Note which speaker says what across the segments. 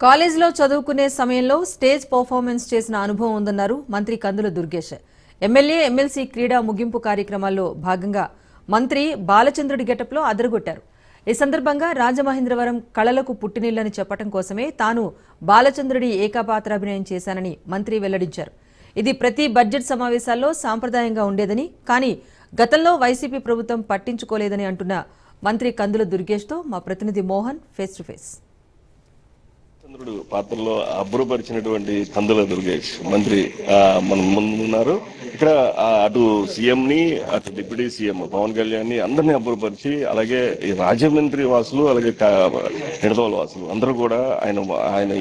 Speaker 1: కాలేజీలో చదువుకునే సమయంలో స్టేజ్ పర్ఫార్మెన్స్ చేసిన అనుభవం ఉందన్నారు మంత్రి కందుల దుర్గేష్. ఎమ్మెల్యే ఎమ్మెల్సీ క్రీడా ముగింపు కార్యక్రమాల్లో భాగంగా మంత్రి బాలచంద్రుడి గెటప్లో అదరగొట్టారు. ఈ సందర్భంగా రాజమహేంద్రవరం కళలకు పుట్టినిల్లని చెప్పడం కోసమే తాను బాలచంద్రుడి ఏకపాత్రాభినయం చేశానని మంత్రి వెల్లడించారు. ఇది ప్రతి బడ్జెట్ సమావేశాల్లో సాంప్రదాయంగా ఉండేదని, కానీ గతంలో వైసీపీ ప్రభుత్వం పట్టించుకోలేదని అంటున్న మంత్రి కందుల దుర్గేష్తో మా ప్రతినిధి మోహన్ ఫేస్ టు ఫేస్.
Speaker 2: చంద్రుడు పాత్రలో అబ్బురపరిచినటువంటి కందుల దుర్గేష్ మంత్రి మన ముందున్నారు. ఇక్కడ అటు సీఎం ని, అటు డిప్యూటీ సీఎం పవన్ కళ్యాణ్ ని అందరినీ అబ్బురపరిచి, అలాగే ఈ రాజమండ్రి వాసులు, అలాగే నిడదవోల వాసులు అందరూ కూడా ఆయన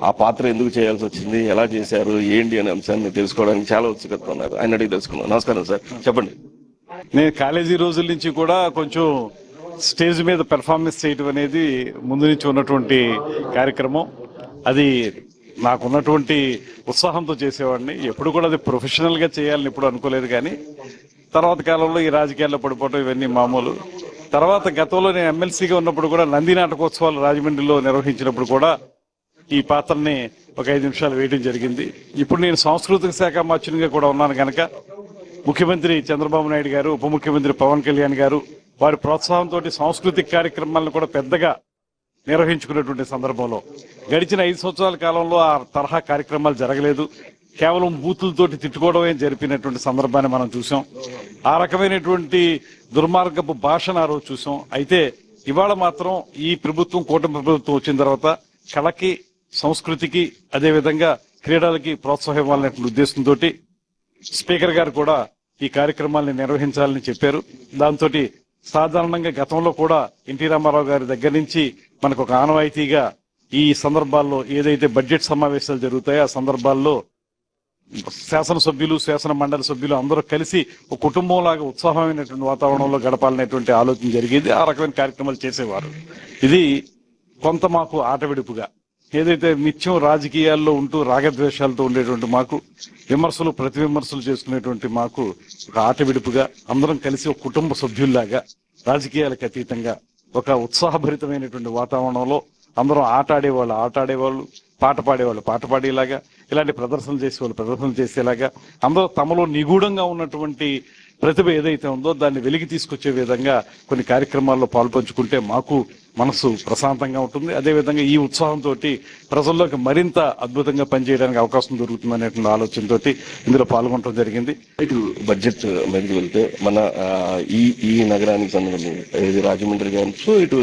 Speaker 2: ఆ పాత్ర ఎందుకు చేయాల్సి వచ్చింది, ఎలా చేశారు, ఏంటి అనే అంశాన్ని తెలుసుకోవడానికి చాలా ఉత్సుకత ఉన్నారు. ఆయన అడిగి తెలుసుకున్నాం. నమస్కారం సార్, చెప్పండి.
Speaker 3: నేను కాలేజీ రోజుల నుంచి కూడా కొంచెం స్టేజ్ మీద పెర్ఫార్మెన్స్ చేయడం అనేది ముందు నుంచి ఉన్నటువంటి కార్యక్రమం. అది నాకున్నటువంటి ఉత్సాహంతో చేసేవాడిని. ఎప్పుడు కూడా అది ప్రొఫెషనల్ గా చేయాలని ఎప్పుడు అనుకోలేదు. కానీ తర్వాత కాలంలో ఈ రాజకీయాల్లో పడిపోవడం ఇవన్నీ మామూలు. తర్వాత గతంలో నేను ఎమ్మెల్సీగా ఉన్నప్పుడు కూడా నంది నాటకోత్సవాలు రాజమండ్రిలో నిర్వహించినప్పుడు కూడా ఈ పాత్రని ఒక 5 నిమిషాలు వేయడం జరిగింది. ఇప్పుడు నేను సాంస్కృతిక శాఖ మంత్రిగా కూడా ఉన్నాను కనుక ముఖ్యమంత్రి చంద్రబాబు నాయుడు గారు, ఉప ముఖ్యమంత్రి పవన్ కళ్యాణ్ గారు వారి ప్రోత్సాహంతో సాంస్కృతిక కార్యక్రమాలను కూడా పెద్దగా నిర్వహించుకున్నటువంటి సందర్భంలో గడిచిన 5 సంవత్సరాల కాలంలో ఆ తరహా కార్యక్రమాలు జరగలేదు. కేవలం బూతులతోటి తిట్టుకోవడమే జరిపినటువంటి సందర్భాన్ని మనం చూసాం. ఆ రకమైనటువంటి దుర్మార్గపు భాషను ఆ రోజు చూసాం. అయితే ఇవాళ మాత్రం ఈ ప్రభుత్వం, కూటమి ప్రభుత్వం వచ్చిన తర్వాత కళకి, సంస్కృతికి, అదేవిధంగా క్రీడలకి ప్రోత్సాహం ఇవ్వాలనే ఉద్దేశంతో స్పీకర్ గారు కూడా ఈ కార్యక్రమాల్ని నిర్వహించాలని చెప్పారు. దాంతో సాధారణంగా గతంలో కూడా ఎన్టీ రామారావు గారి దగ్గర నుంచి మనకు ఒక ఆనవాయితీగా ఈ సందర్భాల్లో ఏదైతే బడ్జెట్ సమావేశాలు జరుగుతాయో ఆ సందర్భాల్లో శాసనసభ్యులు, శాసన మండలి సభ్యులు అందరూ కలిసి ఒక కుటుంబంలాగా ఉత్సాహమైనటువంటి వాతావరణంలో గడపాలనేటువంటి ఆలోచన జరిగేది. ఆ రకమైన కార్యక్రమాలు చేసేవారు. ఇది కొంత మాకు ఆటవిడుపుగా, ఏదైతే నిత్యం రాజకీయాల్లో ఉంటూ రాగద్వేషాలతో ఉండేటువంటి మాకు, విమర్శలు ప్రతి విమర్శలు చేసుకునేటువంటి మాకు ఒక ఆట విడుపుగా అందరం కలిసి ఒక కుటుంబ సభ్యుల్లాగా రాజకీయాలకు అతీతంగా ఒక ఉత్సాహభరితమైనటువంటి వాతావరణంలో అందరం ఆట ఆడేవాళ్ళు, పాట పాడేవాళ్ళు పాట పాడేలాగా, ఇలాంటి ప్రదర్శనలు చేసేవాళ్ళు ప్రదర్శనలు చేసేలాగా, అందరూ తమలో నిగూఢంగా ఉన్నటువంటి ప్రతిభ ఏదైతే ఉందో దాన్ని వెలికి తీసుకొచ్చే విధంగా కొన్ని కార్యక్రమాల్లో పాల్పంచుకుంటే మాకు మనసు ప్రశాంతంగా ఉంటుంది. అదేవిధంగా ఈ ఉత్సాహంతో ప్రజల్లోకి మరింత అద్భుతంగా పనిచేయడానికి అవకాశం దొరుకుతుంది అనేటువంటి ఆలోచనతో ఇందులో పాల్గొనడం జరిగింది.
Speaker 2: ఇటు బడ్జెట్ మీదకి వెళ్తే మన ఈ నగరానికి సంబంధించి రాజమండ్రి కావచ్చు, ఇటు